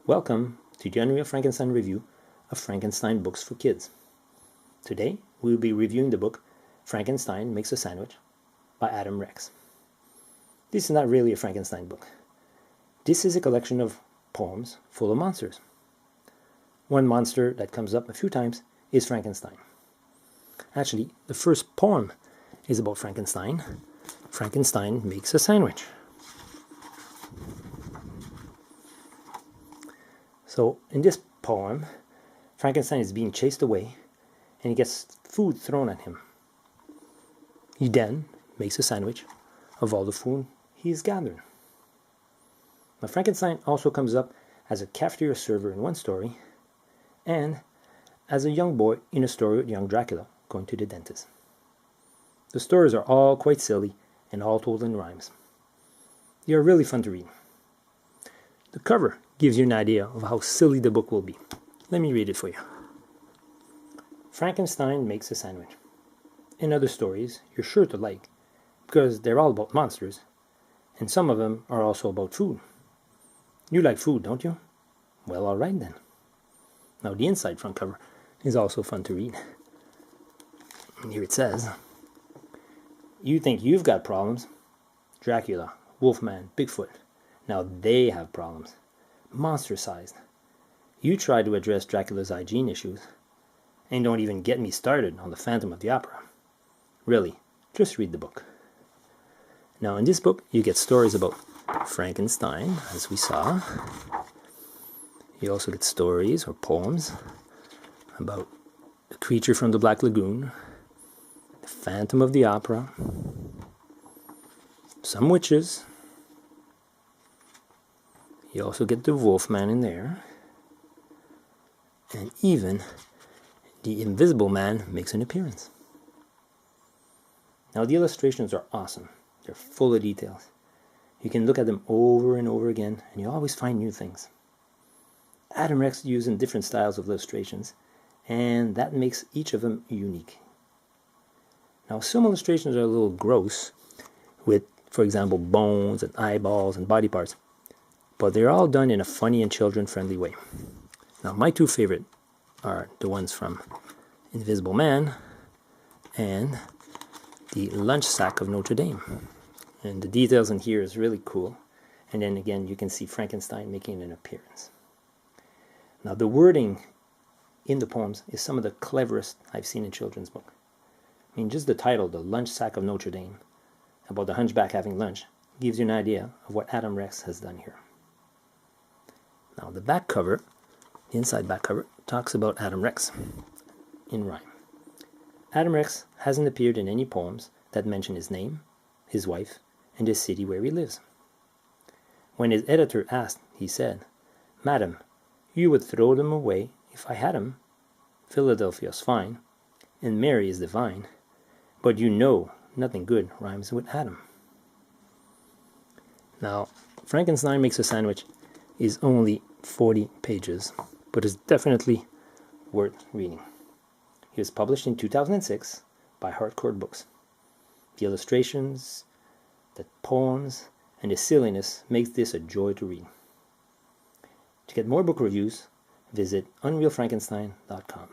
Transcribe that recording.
Welcome to the Unreal Frankenstein review of Frankenstein books for kids. Today we will be reviewing the book Frankenstein Makes a Sandwich by Adam Rex. This is not really a Frankenstein book. This is a collection of poems full of monsters. One monster that comes up a few times is Frankenstein. Actually, the first poem is about Frankenstein. Frankenstein makes a sandwich. So in this poem, Frankenstein is being chased away and he gets food thrown at him. He then makes a sandwich of all the food he's gathered. Now Frankenstein also comes up as a cafeteria server in one story and as a young boy in a story with young Dracula going to the dentist. The stories are all quite silly and all told in rhymes. They are really fun to read. The cover gives you an idea of how silly the book will be. Let me read it for you. Frankenstein makes a sandwich. And other stories you're sure to like, because they're all about monsters, and some of them are also about food. You like food, don't you? Well, alright then. Now the inside front cover is also fun to read. And here it says, "You think you've got problems? Dracula, Wolfman, Bigfoot. Now they have problems. Monster-sized. You try to address Dracula's hygiene issues, and don't even get me started on the Phantom of the Opera. Really, just read the book." Now in this book you get stories about Frankenstein, as we saw. You also get stories or poems about the creature from the Black Lagoon, the Phantom of the Opera, some witches. You also get the Wolfman in there. And even the Invisible Man makes an appearance. Now the illustrations are awesome. They're full of details. You can look at them over and over again and you always find new things. Adam Rex uses different styles of illustrations and that makes each of them unique. Now some illustrations are a little gross with, for example, bones and eyeballs and body parts. But they're all done in a funny and children-friendly way. Now my two favorite are the ones from Invisible Man and the lunch sack of Notre Dame. And the details in here is really cool. And then again you can see Frankenstein making an appearance. Now the wording in the poems is some of the cleverest I've seen in children's book. I mean, just the title, The Lunch Sack of Notre Dame, about the hunchback having lunch, gives you an idea of what Adam Rex has done here. Now the back cover, the inside back cover, talks about Adam Rex in rhyme. Adam Rex hasn't appeared in any poems that mention his name, his wife, and the city where he lives. When his editor asked, he said, "Madam, you would throw them away if I had 'em. Philadelphia's fine, and Mary is divine, but you know nothing good rhymes with Adam." Now, Frankenstein Makes a Sandwich is only 40 pages, but is definitely worth reading. It was published in 2006 by Hardcore Books. The illustrations, the poems, and the silliness makes this a joy to read. To get more book reviews, visit unrealfrankenstein.com.